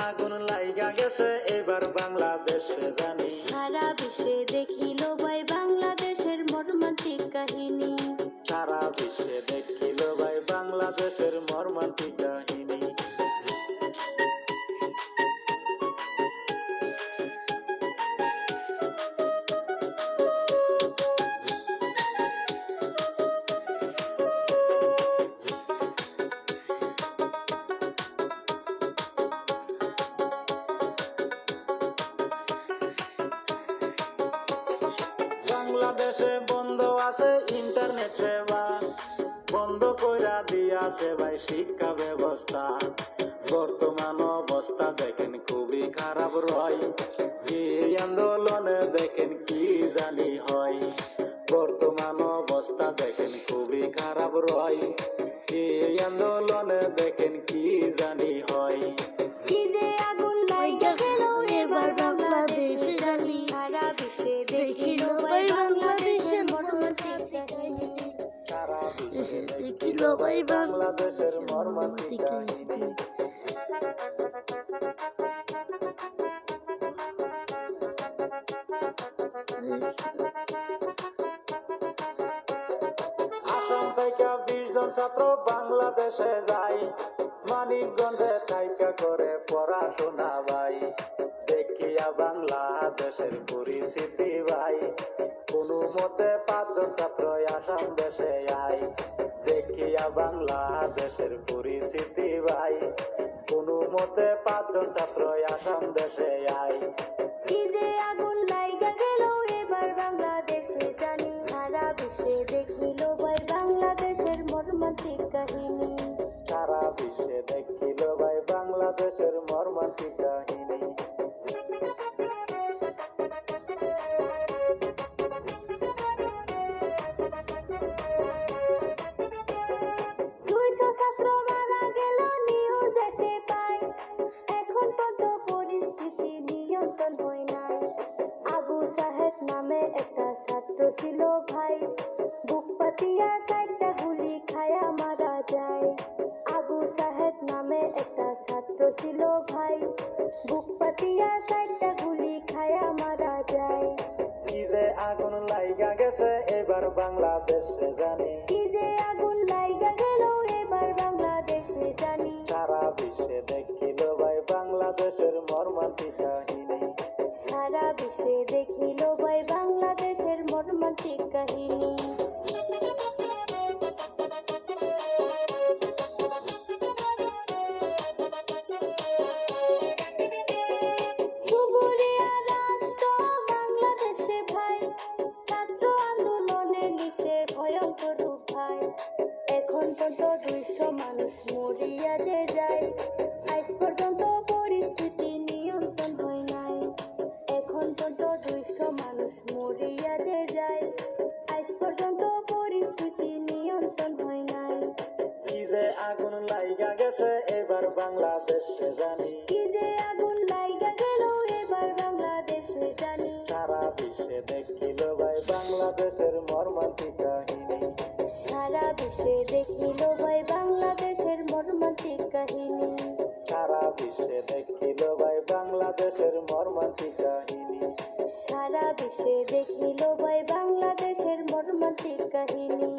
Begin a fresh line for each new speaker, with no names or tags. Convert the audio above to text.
আগুন লাইগা গেছে এবার বাংলাদেশে জানি,
সারা বিশ্বে দেখিল ভাই বাংলাদেশের মর্মান্তিক কাহিনী,
সারা বিশ্বে দেখিল ভাই বাংলাদেশের মর্মান্তিক কাহিনী। বাংলাদেশে বন্ধ আছে ইন্টারনেট সেবা, বন্ধ কইরা দিয়াছে ভাই শিক্ষা ব্যবস্থা। বর্তমান অবস্থা দেখেন খুবই খারাপ রয়, এই আন্দোলনে দেখেন কি জানি হয়। বর্তমান অবস্থা দেখেন খুবই খারাপ রয়, এই আন্দোলনে দেখেন কি জানি হয়।
কি যে আগুন লাইগা গেল এবার বাংলাদেশে জানি, সারা বিশ্বে দেখিল ভাই বাংলাদেশের মর্মান্তিক কাহিনী,
সারা বিশ্বে
দেখিল ভাই
বাংলাদেশের মর্মান্তিক কাহিনী। আসাম থেকে 20 জন ছাত্র বাংলাদেশে যায়, মানিকগঞ্জে থাইকা করে পড়াশোনা ভাই। দেখিয়া বাংলাদেশের পরিস্থিতি ভাই, কোনো মতে 5 জন ছাত্র আসাম দেশে আয়। দেখিয়া বাংলাদেশের পরিস্থিতি ভাই, কোনো মতে 5 জন ছাত্র আসাম দেশে আয়।
কি যে আগুন লাইগা গেল এবার বাংলাদেশে জানি, সারা বিশ্বে দেখিল ভাই বাংলাদেশের মর্মান্তিক কাহিনী,
সারা বিশ্বে দেখিল ভাই বাংলাদেশের মর্মান্তিক কাহিনী।
ছাত্র মারা গেল নিউজেতে পাই, এখন পর্যন্ত পরিস্থিতি নিয়ন্ত্রণ হয় নাই। আবু সাহেব নামে একটা ছাত্র ছিল ভাই, বুক পাতিয়া 4টা গুলি খায়া মারা যায়। আবু সাহেব নামে একটা ছাত্র ছিল ভাই, বুক পাতিয়া 4টা গুলি খায়া মারা যায়।
কি যে আগুন লাইগা গেছে এবার বাংলাদেশে জানি,
কি যে আগুন লাইগা গেল এবার বাংলাদেশে জানি,
সারা বিশ্বে দেখিল ভাই বাংলাদেশের মর্মান্তিক কাহিনী,
সারা বিশ্বে দেখিল ভাই বাংলাদেশের মর্মান্তিক কাহিনী। সুবুরিয়া রাষ্ট্র বাংলাদেশে ভাই, ছাত্র আন্দোলনের নিচে ভয়ঙ্কর রূপ ভাই। এখন পর্যন্ত 200 মানুষ মরিয়া যে যায়, আজ পর্যন্ত পরিস্থিতি নিয়ন্ত্রণ হয় নাই। এখন পর্যন্ত 200 মানুষ মরিয়া যে যায়, আজ পর্যন্ত পরিস্থিতি নিয়ন্ত্রণ হয় নাই।
কি যে আগুন লাইগা গেছে এবার বাংলাদেশে জানি,
কি যে আগুন লাইগা গেল এবার বাংলাদেশে জানি,
সারা বিশ্বে দেখিল ভাই বাংলাদেশের মর্মান্তিক কাহিনী,
সারা বিশ্বে দেখিল ভাই বাংলাদেশের মর্মান্তিক কাহিনী,
সারা বিশ্বে দেখিল ভাই বাংলাদেশের মর্মান্তিক কাহিনী,
সারা বিশ্বে দেখিল ভাই বাংলাদেশের মর্মান্তিক কাহিনী।